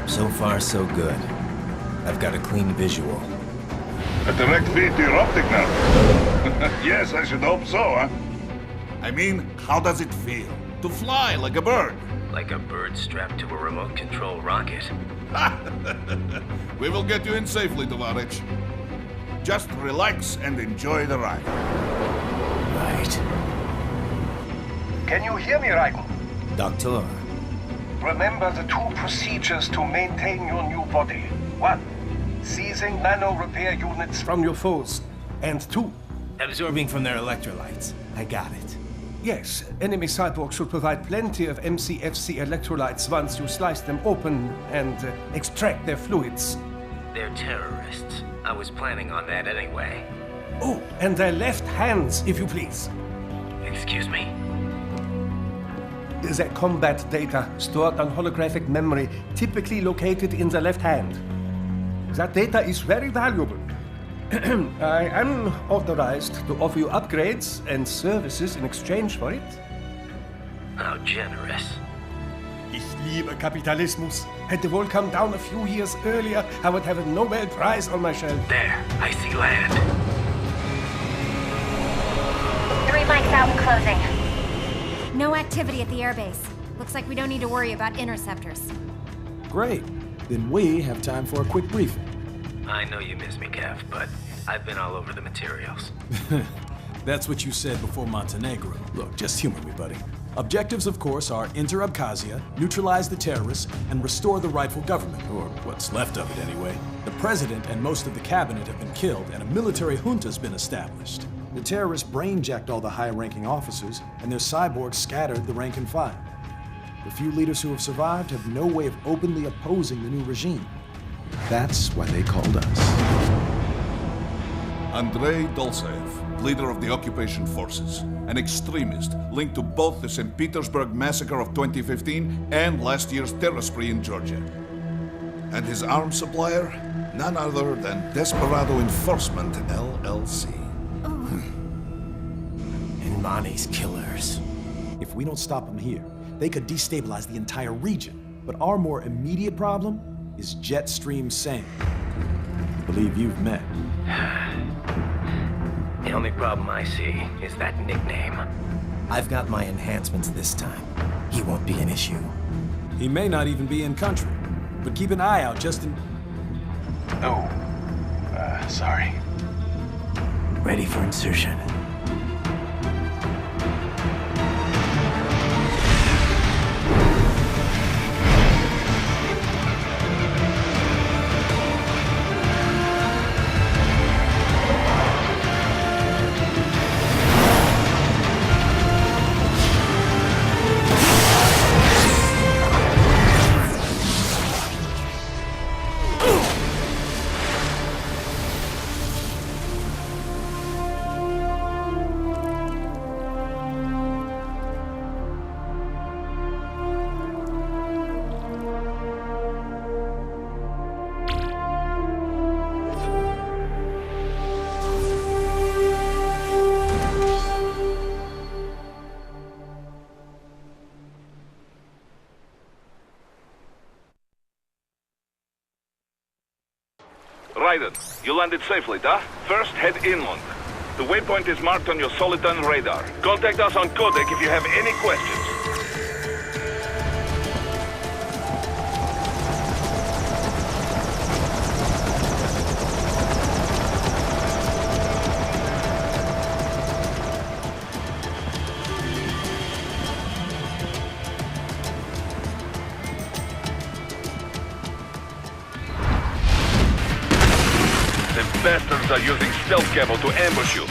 So far, so good. I've got a clean visual. A direct feed to your optic now. Yes, I should hope so, huh? I mean, how does it feel? To fly like a bird? Like a bird strapped to a remote control rocket. We will get you in safely, Tovarich. Just relax and enjoy the ride. Right. Can you hear me, Raiden? Doctor. Remember the two procedures to maintain your new body. 1. Seizing nano repair units from your foes. And 2. Absorbing from their electrolytes. I got it. Yes, enemy cyborgs should provide plenty of MCFC electrolytes once you slice them open and extract their fluids. They're terrorists. I was planning on that anyway. Oh, and their left hands, if you please. Excuse me? The combat data stored on holographic memory, typically located in the left hand. That data is very valuable. I am authorized to offer you upgrades and services in exchange for it. How generous. Ich liebe Kapitalismus. Hätte wohl come down a few years earlier, I would have a Nobel Prize on my shelf. There, I see land. 3 mics out and closing. No activity at the airbase. Looks like we don't need to worry about interceptors. Great. Then we have time for a quick briefing. I know you miss me, Kev, but I've been all over the materials. That's what you said before Montenegro. Look, just humor me, buddy. Objectives, of course, are enter Abkhazia, neutralize the terrorists, and restore the rightful government, or what's left of it anyway. The president and most of the cabinet have been killed, and a military junta's been established. The terrorists brain-jacked all the high-ranking officers, and their cyborgs scattered the rank and file. The few leaders who have survived have no way of openly opposing the new regime. That's why they called us. Andrei Dolzaev, leader of the occupation forces, an extremist linked to both the St. Petersburg massacre of 2015 and last year's terror spree in Georgia. And his arms supplier, none other than Desperado Enforcement, LLC. And Mani's killers. If we don't stop them here, they could destabilize the entire region. But our more immediate problem is Jetstream Sane. I believe you've met. The only problem I see is that nickname. I've got my enhancements this time. He won't be an issue. He may not even be in country, but keep an eye out just in... Oh, sorry. Ready for insertion. Raiden, you landed safely, da? First, head inland. The waypoint is marked on your Soliton radar. Contact us on Codec if you have any questions. Bastards are using stealth camo to ambush you.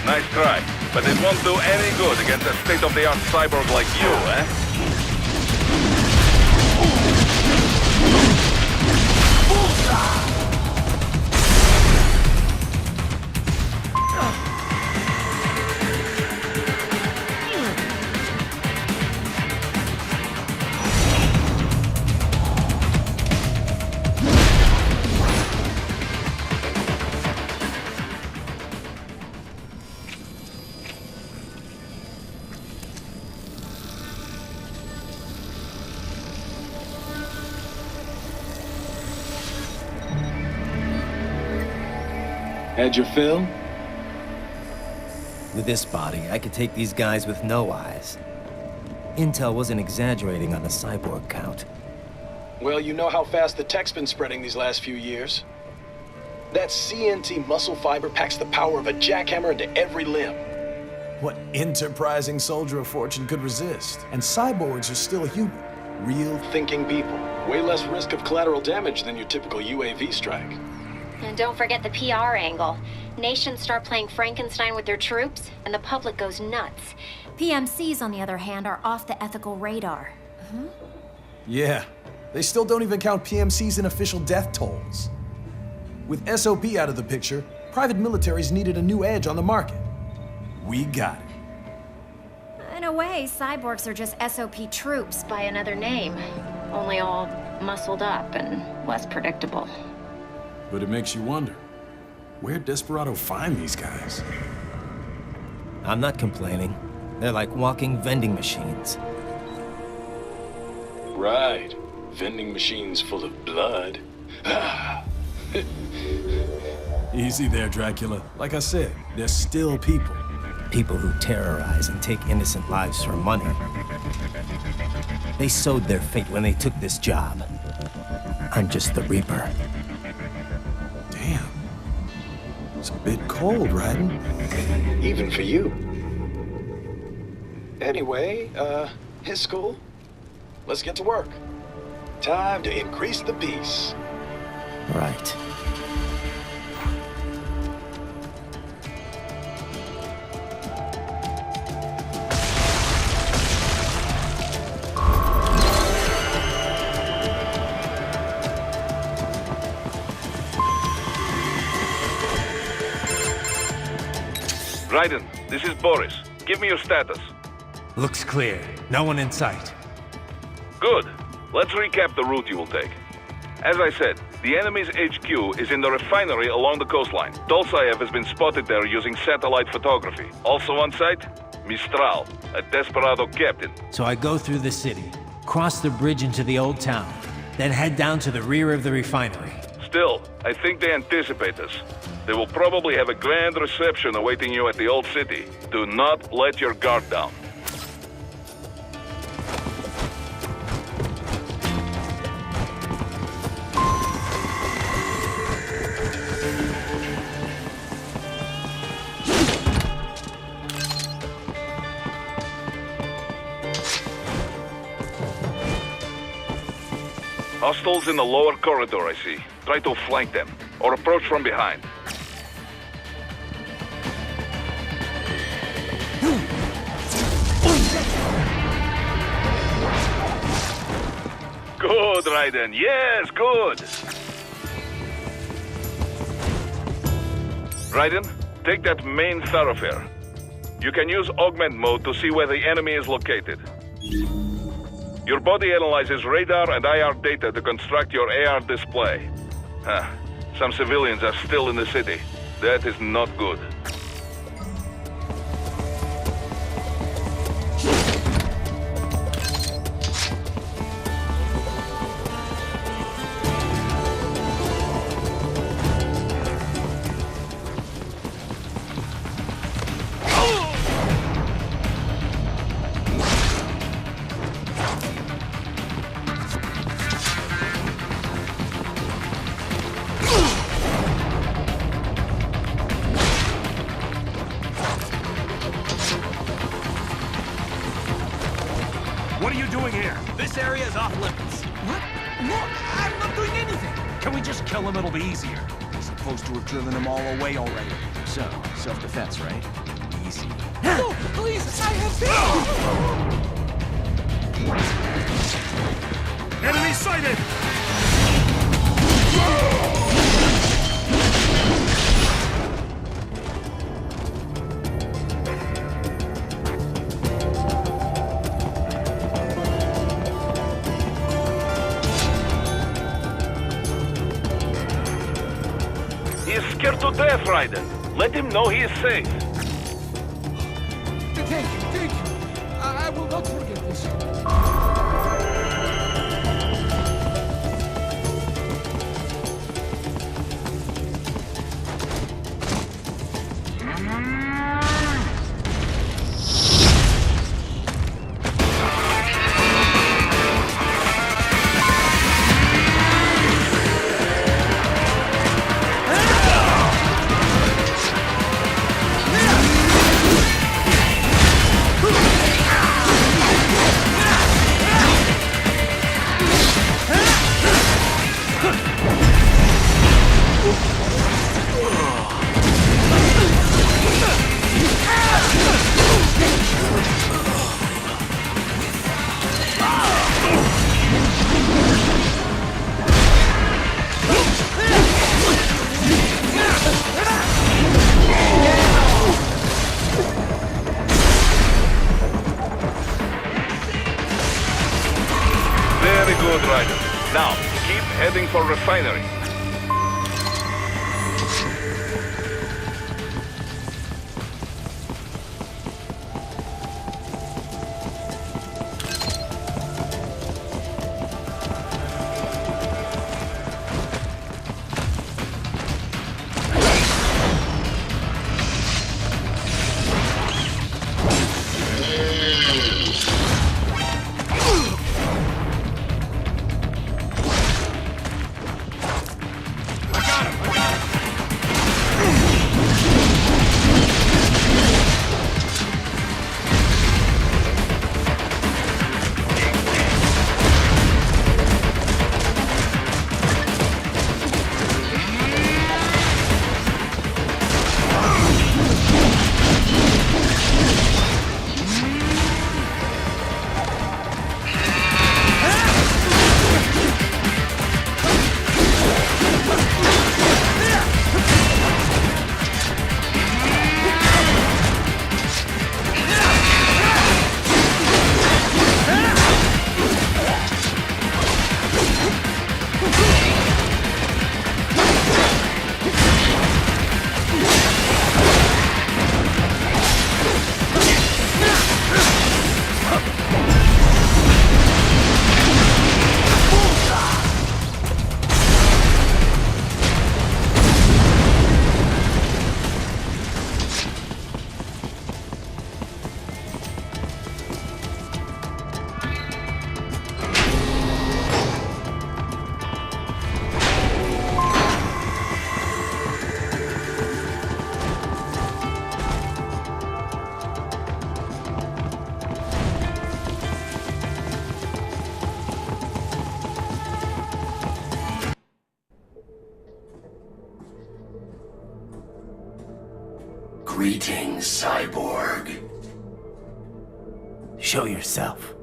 Nice try, but it won't do any good against a state-of-the-art cyborg like you, eh? Had your fill? With this body, I could take these guys with no eyes. Intel wasn't exaggerating on the cyborg count. Well, you know how fast the tech's been spreading these last few years. That CNT muscle fiber packs the power of a jackhammer into every limb. What enterprising soldier of fortune could resist? And cyborgs are still human. Real thinking people. Way less risk of collateral damage than your typical UAV strike. And don't forget the PR angle. Nations start playing Frankenstein with their troops, and the public goes nuts. PMCs, on the other hand, are off the ethical radar. Yeah, they still don't even count PMCs in official death tolls. With SOP out of the picture, private militaries needed a new edge on the market. We got it. In a way, cyborgs are just SOP troops by another name. Only all muscled up and less predictable. But it makes you wonder, where'd Desperado find these guys? I'm not complaining. They're like walking vending machines. Right. Vending machines full of blood. Easy there, Dracula. Like I said, they're still people. People who terrorize and take innocent lives for money. They sowed their fate when they took this job. I'm just the Reaper. Damn. It's a bit cold, Raiden. Even for you. Anyway, his school. Let's get to work. Time to increase the peace. Right. Raiden, this is Boris. Give me your status. Looks clear. No one in sight. Good. Let's recap the route you will take. As I said, the enemy's HQ is in the refinery along the coastline. Dolzaev has been spotted there using satellite photography. Also on site, Mistral, a Desperado captain. So I go through the city, cross the bridge into the old town, then head down to the rear of the refinery. Still, I think they anticipate us. They will probably have a grand reception awaiting you at the old city. Do not let your guard down. Hostiles in the lower corridor, I see. Try to flank them, or approach from behind. Good, Raiden. Yes, good. Raiden, take that main thoroughfare. You can use augment mode to see where the enemy is located. Your body analyzes radar and IR data to construct your AR display. Some civilians are still in the city. That is not good. kill him, it'll be easier. Supposed to have driven them all away already. So, self-defense, right? Easy. No, please, I have Enemy sighted! He's scared to death, Raiden. Let him know he is safe. Thank you. I will not forget this. Very good, Raiden. Now, keep heading for refinery. Greetings, Cyborg. Show yourself.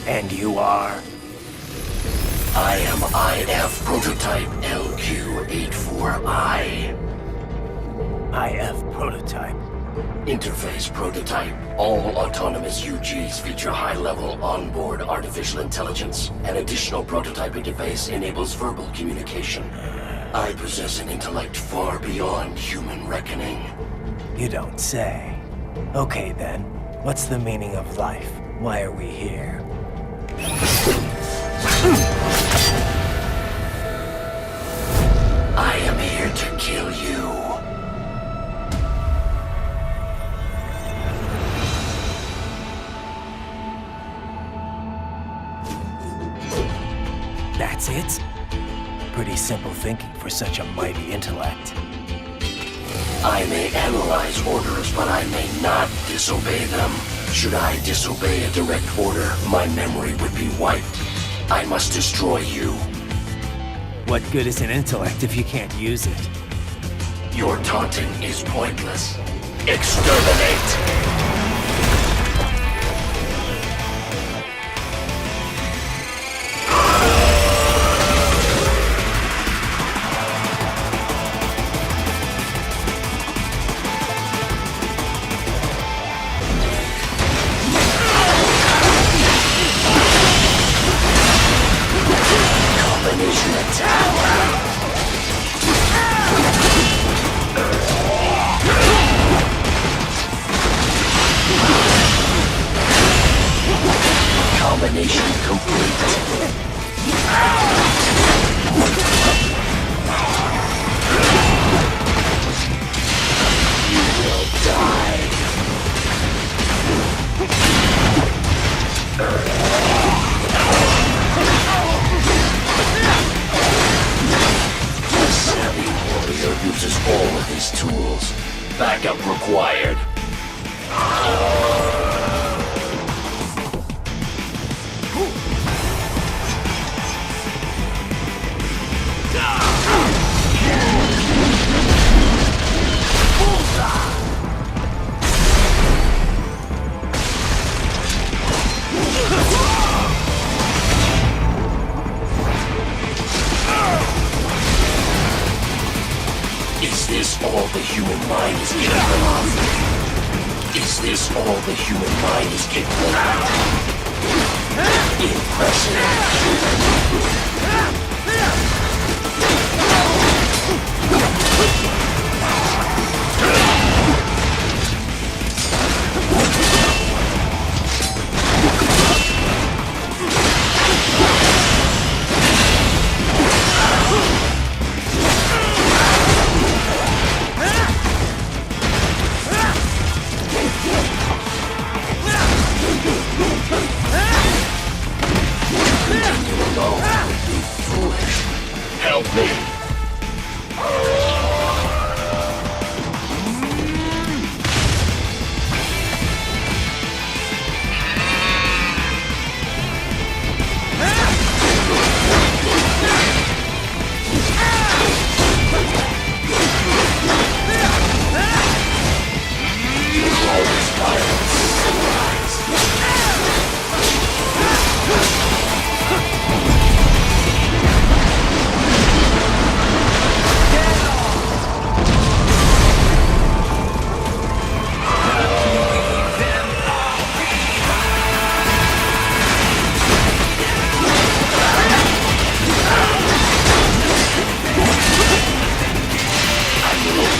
And you are? I am IF Prototype LQ84I. IF Prototype. Interface Prototype. All autonomous UGs feature high-level onboard artificial intelligence. An additional prototype interface enables verbal communication. I possess an intellect far beyond human reckoning. You don't say. Okay then, what's the meaning of life? Why are we here? I am here to kill you. That's it? Pretty simple thinking for such a mighty intellect. I may analyze orders, but I may not disobey them. Should I disobey a direct order, my memory would be wiped. I must destroy you. What good is an intellect if you can't use it? Your taunting is pointless. Exterminate! Combination complete. You will die. The savvy warrior uses all of his tools. Backup required. Is this all the human mind is capable of? Is this all the human mind is capable of? Impressive. Help me!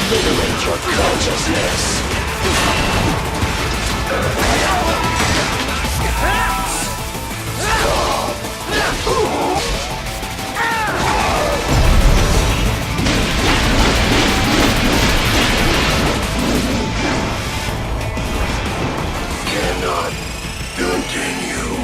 Obliterate your consciousness. Cannot continue.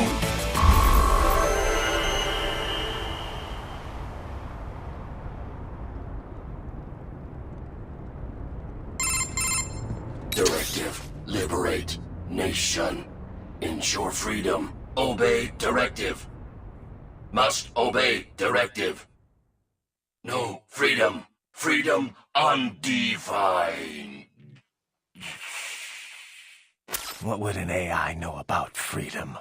Directive. Liberate. Nation. Ensure freedom. Obey directive. Must obey directive. No freedom. Freedom undefined. What would an AI know about freedom?